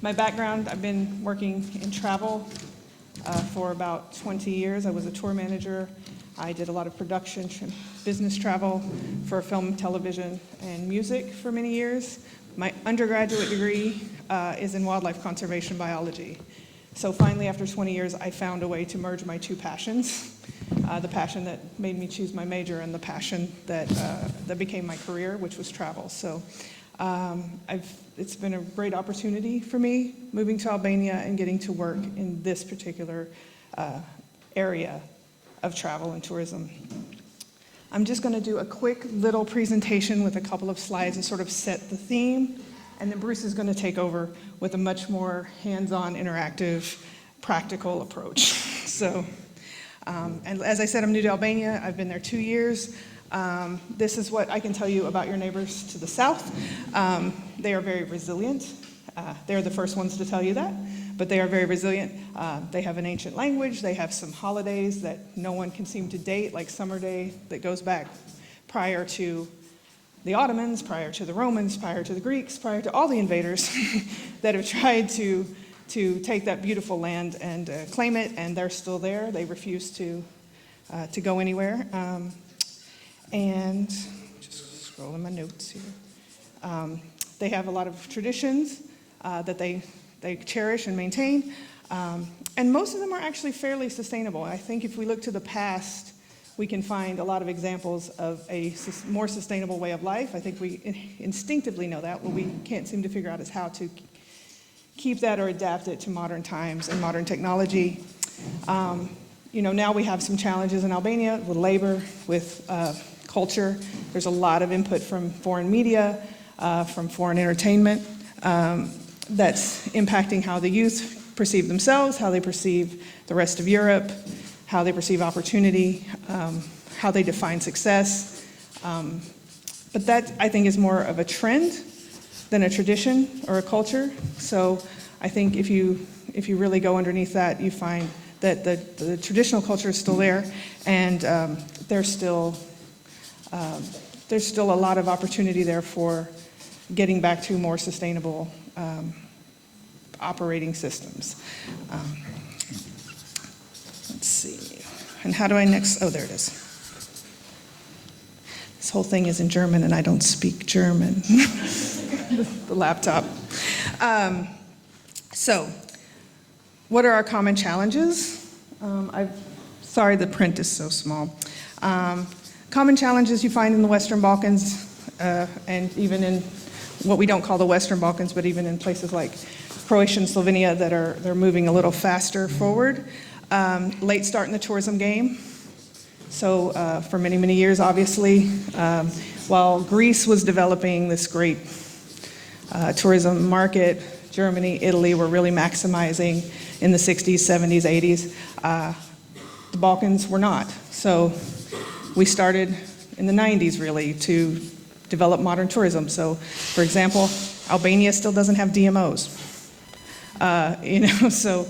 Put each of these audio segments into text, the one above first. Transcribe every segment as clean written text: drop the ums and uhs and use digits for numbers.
My background, I've been working in travel for about 20 years. I was a tour manager. I did a lot of production, business travel for film, television, and music for many years. My undergraduate degree is in wildlife conservation biology. So finally, after 20 years, I found a way to merge my two passions, the passion that made me choose my major and the passion that became my career, which was travel. So it's been a great opportunity for me moving to Albania and getting to work in this particular area of travel and tourism. I'm just going to do a quick little presentation with a couple of slides and sort of set the theme, and then Bruce is going to take over with a much more hands-on, interactive, practical approach. So, and as I said, I'm new to Albania. I've been there 2 years. This is what I can tell you about your neighbors to the south. They are very resilient. They're the first ones to tell you that, but they are very resilient. They have an ancient language. They have some holidays that no one can seem to date, like Summer Day, that goes back prior to the Ottomans, prior to the Romans, prior to the Greeks, prior to all the invaders that have tried to take that beautiful land and claim it, and they're still there. They refuse to go anywhere. And just scrolling my notes here. They have a lot of traditions that they cherish and maintain. And most of them are actually fairly sustainable. I think if we look to the past, we can find a lot of examples of a more sustainable way of life. I think we instinctively know that. What we can't seem to figure out is how to keep that or adapt it to modern times and modern technology. Now we have some challenges in Albania with labor, with culture. There's a lot of input from foreign media, from foreign entertainment, that's impacting how the youth perceive themselves, how they perceive the rest of Europe, how they perceive opportunity, how they define success. But that, I think, is more of a trend than a tradition or a culture. So I think if you really go underneath that, you find that the traditional culture is still there, and there's still a lot of opportunity there for getting back to more sustainable operating systems. Let's see, and how do I next, oh, there it is. This whole thing is in German and I don't speak German, the laptop. So, what are our common challenges? Sorry, the print is so small. Common challenges you find in the Western Balkans, and even in what we don't call the Western Balkans, but even in places like Croatia and Slovenia they're moving a little faster forward. Late start in the tourism game. So for many, many years, obviously, while Greece was developing this great tourism market, Germany, Italy were really maximizing in the 60s, 70s, 80s. The Balkans were not. So we started in the 90s, really, to develop modern tourism. So, for example, Albania still doesn't have DMOs. So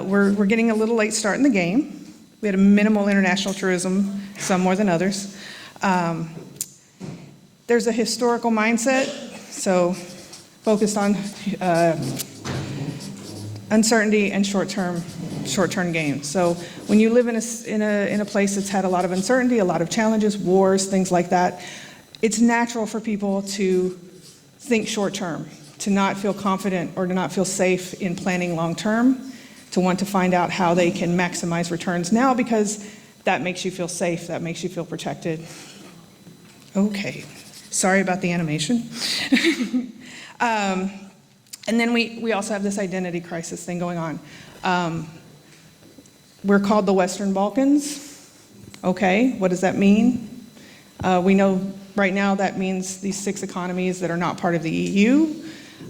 we're getting a little late start in the game. We had a minimal international tourism, some more than others. There's a historical mindset, so focused on uncertainty and short-term gain. So when you live in a place that's had a lot of uncertainty, a lot of challenges, wars, things like that, it's natural for people to think short-term, to not feel confident or to not feel safe in planning long-term, to want to find out how they can maximize returns now because that makes you feel safe, that makes you feel protected. Okay, sorry about the animation. And then we also have this identity crisis thing going on. We're called the Western Balkans. Okay, what does that mean? We know right now that means these 6 economies that are not part of the EU,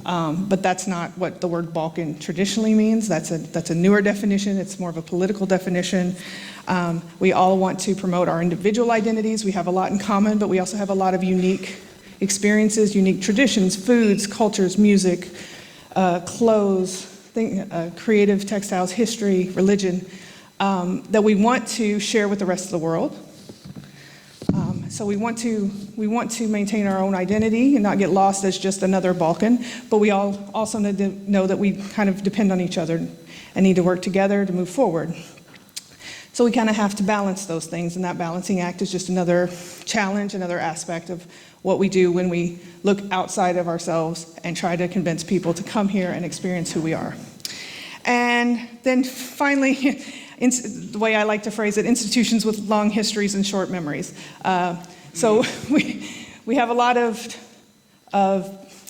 but that's not what the word Balkan traditionally means. That's a newer definition. It's more of a political definition. We all want to promote our individual identities. We have a lot in common, but we also have a lot of unique experiences, unique traditions, foods, cultures, music, clothes, creative textiles, history, religion, that we want to share with the rest of the world. So we want to maintain our own identity and not get lost as just another Balkan, but we all also need to know that we kind of depend on each other and need to work together to move forward. So we kind of have to balance those things, and that balancing act is just another challenge, another aspect of what we do when we look outside of ourselves and try to convince people to come here and experience who we are. And then finally, the way I like to phrase it, institutions with long histories and short memories. So we have a lot of,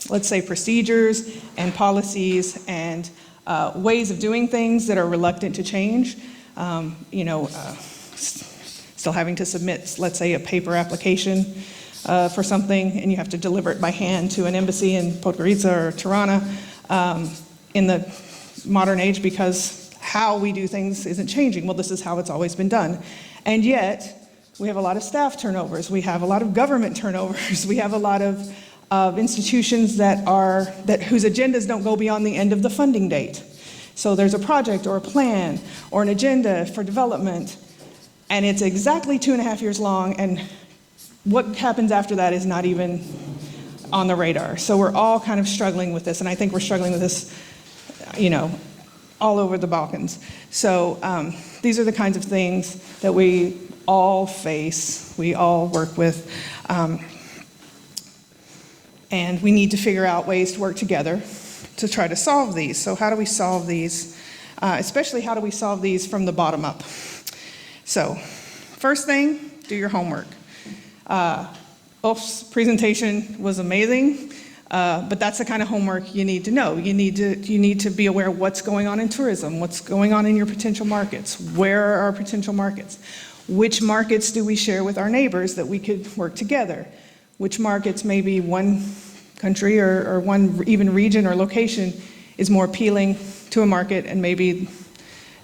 let's say, procedures and policies and ways of doing things that are reluctant to change. Still having to submit, let's say, a paper application for something, and you have to deliver it by hand to an embassy in Podgorica or Terena in the modern age, because how we do things isn't changing. Well, this is how it's always been done. And yet, we have a lot of staff turnovers. We have a lot of government turnovers. We have a lot of institutions whose agendas don't go beyond the end of the funding date. So there's a project or a plan or an agenda for development, and it's exactly 2.5 years long, and what happens after that is not even on the radar. So we're all kind of struggling with this, and I think we're struggling with this, all over the Balkans. So these are the kinds of things that we all face, we all work with, and we need to figure out ways to work together to try to solve these. So how do we solve these? Especially how do we solve these from the bottom up? So first thing, do your homework. Ulf's presentation was amazing. But that's the kind of homework you need to know. You need to be aware of what's going on in tourism, what's going on in your potential markets, where are our potential markets, which markets do we share with our neighbors that we could work together, which markets maybe one country or one even region or location is more appealing to a market and maybe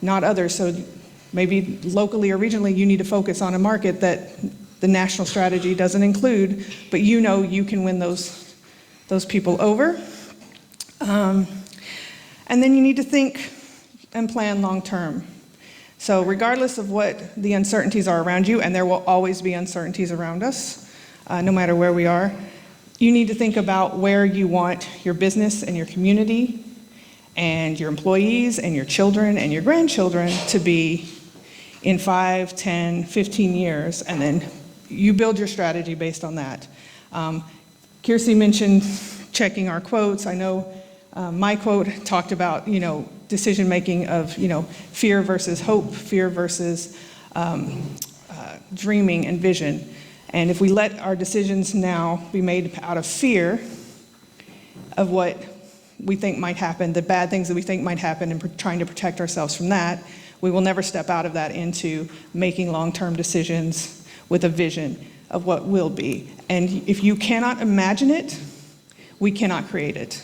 not others. So maybe locally or regionally you need to focus on a market that the national strategy doesn't include, but you can win those people over. And then you need to think and plan long term. So regardless of what the uncertainties are around you, and there will always be uncertainties around us, no matter where we are, you need to think about where you want your business and your community and your employees and your children and your grandchildren to be in 5, 10, 15 years, and then you build your strategy based on that. Kiersey mentioned checking our quotes. I know my quote talked about, decision making of, fear versus hope, fear versus dreaming and vision. And if we let our decisions now be made out of fear of what we think might happen, the bad things that we think might happen, and trying to protect ourselves from that, we will never step out of that into making long-term decisions with a vision of what will be. And if you cannot imagine it, we cannot create it.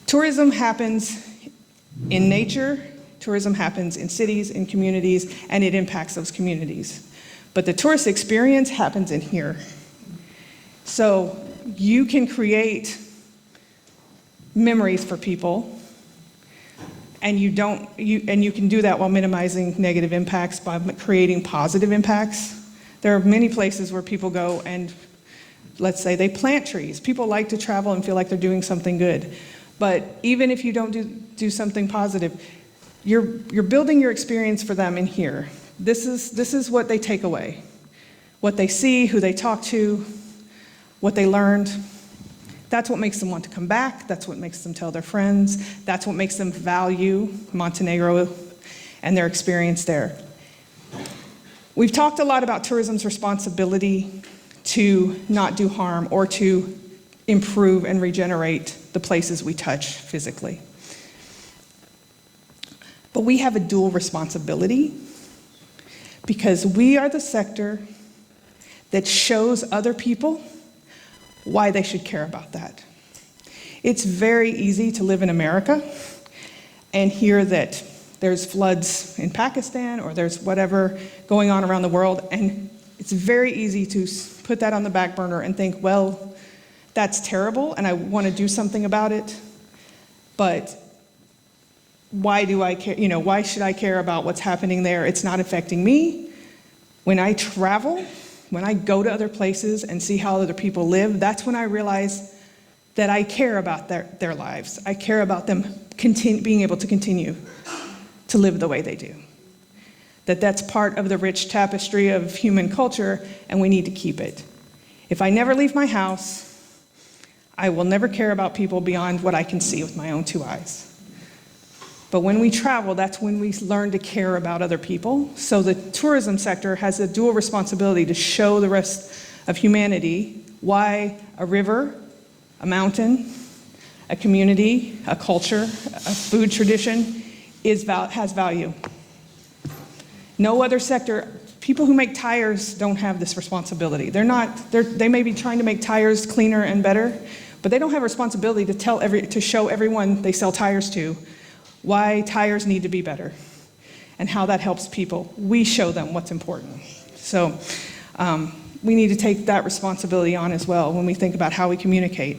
Tourism happens in nature, tourism happens in cities, in communities, and it impacts those communities. But the tourist experience happens in here. So you can create memories for people, and you can do that while minimizing negative impacts by creating positive impacts. There are many places where people go and, let's say, they plant trees. People like to travel and feel like they're doing something good. But even if you don't do something positive, you're building your experience for them in here. This is what they take away. What they see, who they talk to, what they learned. That's what makes them want to come back. That's what makes them tell their friends. That's what makes them value Montenegro and their experience there. We've talked a lot about tourism's responsibility to not do harm or to improve and regenerate the places we touch physically. But we have a dual responsibility because we are the sector that shows other people why they should care about that. It's very easy to live in America and hear that there's floods in Pakistan or there's whatever going on around the world, and it's very easy to put that on the back burner and think, well, that's terrible and I want to do something about it, but why do I care? Why should I care about what's happening there? It's not affecting me. When I travel, When I go to other places and see how other people live, that's when I realize that I care about their lives. I care about them being able to continue to live the way they do. That's part of the rich tapestry of human culture, and we need to keep it. If I never leave my house, I will never care about people beyond what I can see with my own two eyes. But when we travel, that's when we learn to care about other people. So the tourism sector has a dual responsibility to show the rest of humanity why a river, a mountain, a community, a culture, a food tradition has value. No other sector, people who make tires don't have this responsibility. They may be trying to make tires cleaner and better, but they don't have a responsibility to show everyone they sell tires to why tires need to be better and how that helps people. We show them what's important. So we need to take that responsibility on as well when we think about how we communicate.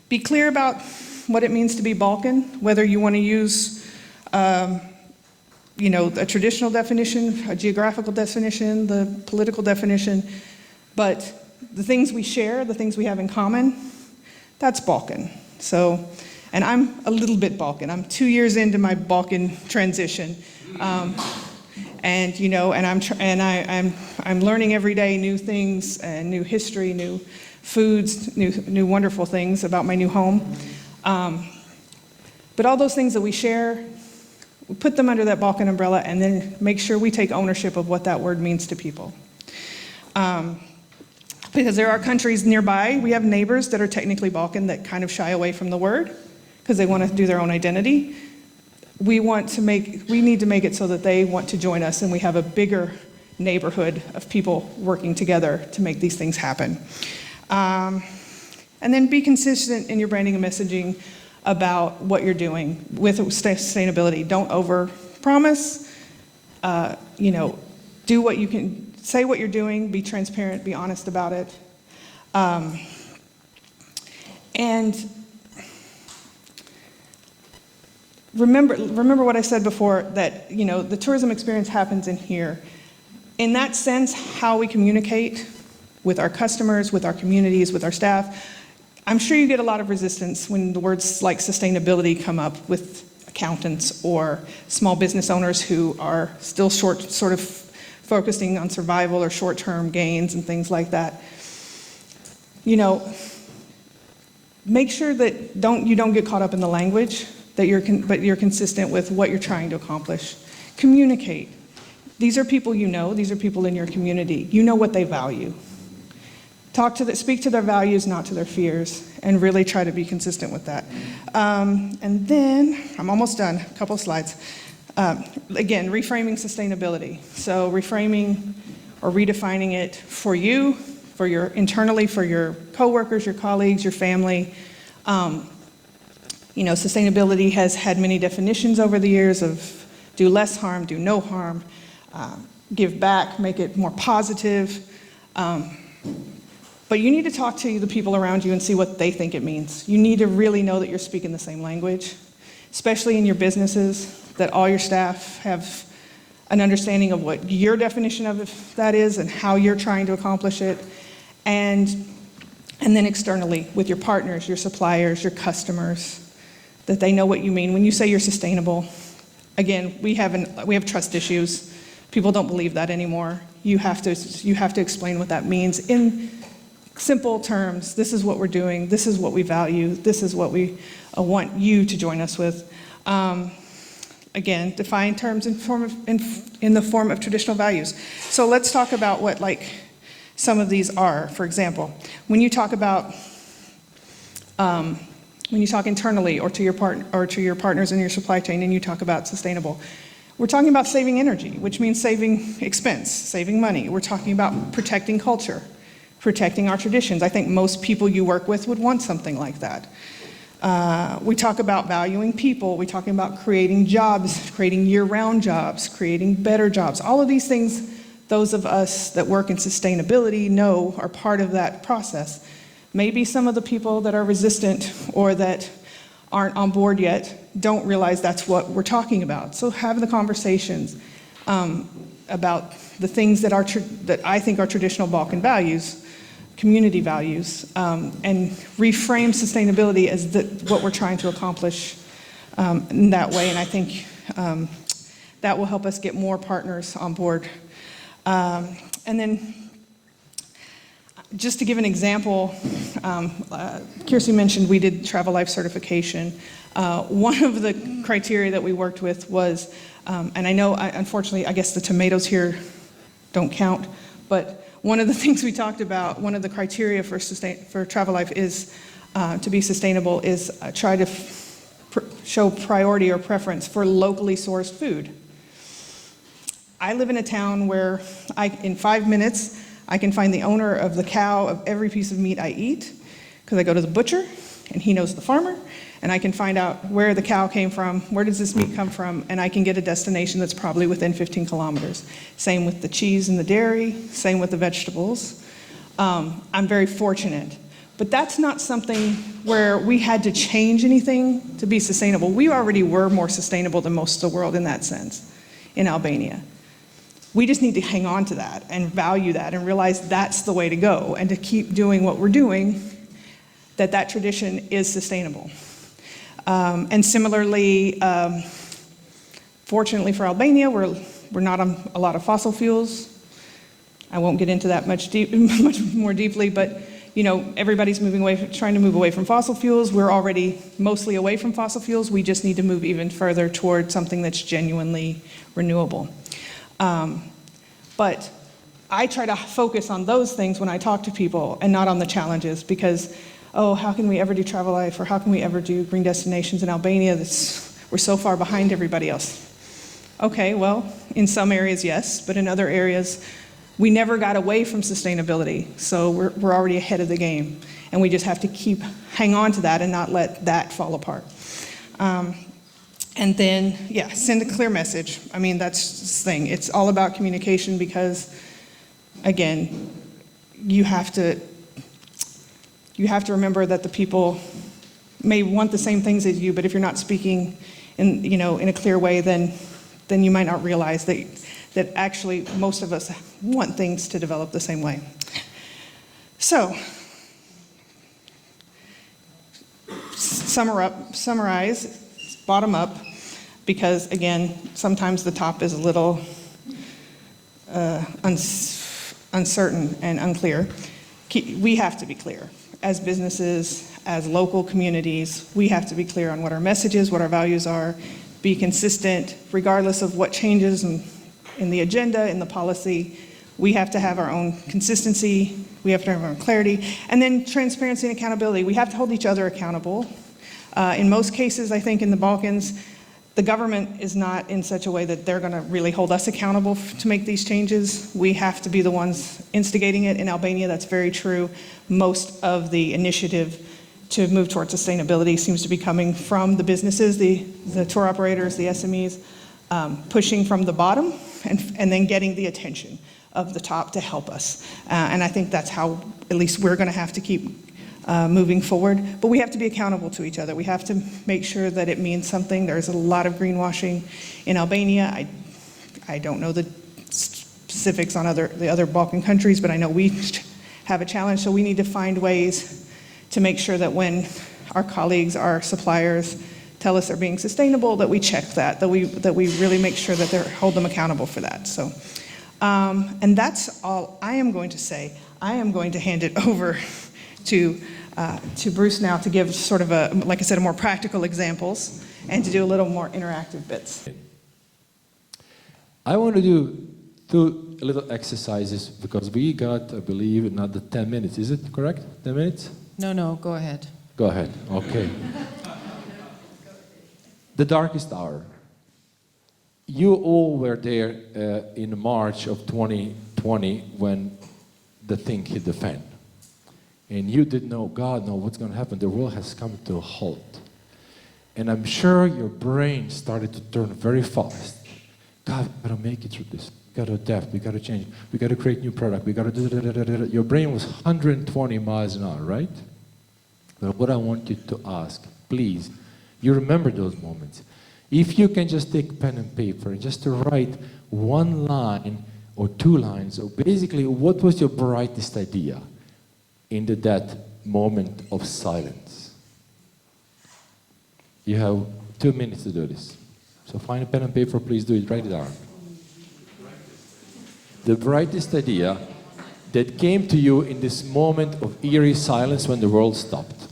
Be clear about what it means to be Balkan, whether you want to use a traditional definition, a geographical definition, the political definition, but the things we share, the things we have in common, that's Balkan. So, and I'm a little bit Balkan. I'm 2 years into my Balkan transition, and I'm learning every day new things and new history, new foods, new wonderful things about my new home. But all those things that we share, we put them under that Balkan umbrella and then make sure we take ownership of what that word means to people. Because there are countries nearby, we have neighbors that are technically Balkan that kind of shy away from the word because they want to do their own identity. We need to make it so that they want to join us and we have a bigger neighborhood of people working together to make these things happen. And then be consistent in your branding and messaging about what you're doing with sustainability. Don't overpromise. Do what you can, say what you're doing, be transparent, be honest about it. And remember what I said before, that the tourism experience happens in here. In that sense, how we communicate with our customers, with our communities, with our staff, I'm sure you get a lot of resistance when the words like sustainability come up with accountants or small business owners who are still sort of focusing on survival or short-term gains and things like that. Make sure that you don't get caught up in the language, but you're consistent with what you're trying to accomplish. Communicate. These are people you know. These are people in your community. You know what they value. Speak to their values, not to their fears, and really try to be consistent with that. And then, I'm almost done, a couple of slides. Again, reframing sustainability. So reframing or redefining it for you, internally, for your coworkers, your colleagues, your family. Sustainability has had many definitions over the years of do less harm, do no harm, give back, make it more positive. But you need to talk to the people around you and see what they think it means. You need to really know that you're speaking the same language, especially in your businesses, that all your staff have an understanding of what your definition of that is and how you're trying to accomplish it. And then externally, with your partners, your suppliers, your customers, that they know what you mean. When you say you're sustainable, again, we have trust issues. People don't believe that anymore. You have to explain what that means in simple terms. This is what we're doing. This is what we value. This is what we want you to join us with. Again, define terms in the form of traditional values. So let's talk about what some of these are. For example, when you talk internally or to your partners in your supply chain and you talk about sustainable, we're talking about saving energy, which means saving expense, saving money. We're talking about protecting culture, protecting our traditions. I think most people you work with would want something like that. We talk about valuing people. We're talking about creating jobs, creating year-round jobs, creating better jobs. All of these things, those of us that work in sustainability know are part of that process. Maybe some of the people that are resistant or that aren't on board yet don't realize that's what we're talking about. So have the conversations about the things that that I think are traditional Balkan values, community values, and reframe sustainability as what we're trying to accomplish in that way. And I think that will help us get more partners on board. And then just to give an example, Kirsi mentioned we did Travel Life certification. One of the criteria that we worked with was, and I know, unfortunately, I guess the tomatoes here don't count, but one of the things we talked about, one of the criteria for Travel Life is, to be sustainable, is try to show priority or preference for locally sourced food. I live in a town where in 5 minutes, I can find the owner of the cow of every piece of meat I eat, because I go to the butcher, and he knows the farmer, and I can find out where the cow came from, where does this meat come from, and I can get a destination that's probably within 15 kilometers. Same with the cheese and the dairy, same with the vegetables. I'm very fortunate. But that's not something where we had to change anything to be sustainable. We already were more sustainable than most of the world in that sense, in Albania. We just need to hang on to that and value that and realize that's the way to go, and to keep doing what we're doing, that tradition is sustainable. And similarly, fortunately for Albania, we're not on a lot of fossil fuels. I won't get into that much more deeply, but everybody's trying to move away from fossil fuels. We're already mostly away from fossil fuels. We just need to move even further toward something that's genuinely renewable. But I try to focus on those things when I talk to people and not on the challenges, because, how can we ever do Travel Life, or how can we ever do green destinations in Albania? We're so far behind everybody else. Okay, well, in some areas, yes, but in other areas, we never got away from sustainability, so we're already ahead of the game, and we just have to hang on to that and not let that fall apart. And then, send a clear message. I mean, that's the thing. It's all about communication, because, again, you have to remember that the people may want the same things as you, but if you're not speaking in a clear way, then you might not realize that actually most of us want things to develop the same way. So, summarize, bottom up, because again, sometimes the top is a little uncertain and unclear. We have to be clear. As businesses, as local communities, we have to be clear on what our message is, what our values are, be consistent, regardless of what changes in the agenda, in the policy. We have to have our own consistency, we have to have our own clarity, and then transparency and accountability. We have to hold each other accountable. In most cases, I think in the Balkans, the government is not in such a way that they're going to really hold us accountable to make these changes. We have to be the ones instigating it. In Albania, that's very true. Most of the initiative to move towards sustainability seems to be coming from the businesses, the tour operators, the SMEs, pushing from the bottom and then getting the attention of the top to help us. And I think that's how at least we're going to have to keep moving forward. But we have to be accountable to each other. We have to make sure that it means something. There's a lot of greenwashing in Albania. I don't know the specifics on the other Balkan countries, but I know we have a challenge, so we need to find ways to make sure that when our colleagues, our suppliers tell us they're being sustainable, that we check that we really make sure that they hold them accountable for that. So, and that's all I am going to say. I am going to hand it over to Bruce now to give sort of like I said, more practical examples and to do a little more interactive bits. I want to do two little exercises because we got, I believe, another 10 minutes. Is it correct? 10 minutes? No, go ahead. Go ahead, okay. The darkest hour. You all were there in March of 2020 when the thing hit the fan. And you didn't know, God, no, what's going to happen? The world has come to a halt. And I'm sure your brain started to turn very fast. God, we got to make it through this. We got to adapt. We got to change. We got to create new product. We got to do. Your brain was 120 miles an hour, right? But what I want you to ask, please, you remember those moments. If you can just take pen and paper and just to write one line or 2 lines, or basically, what was your brightest idea in that moment of silence? You have 2 minutes to do this. So find a pen and paper, please do it, write it down. The brightest idea that came to you in this moment of eerie silence when the world stopped.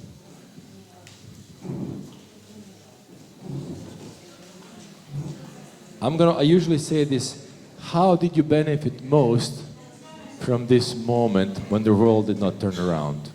I usually say this, how did you benefit most from this moment when the world did not turn around?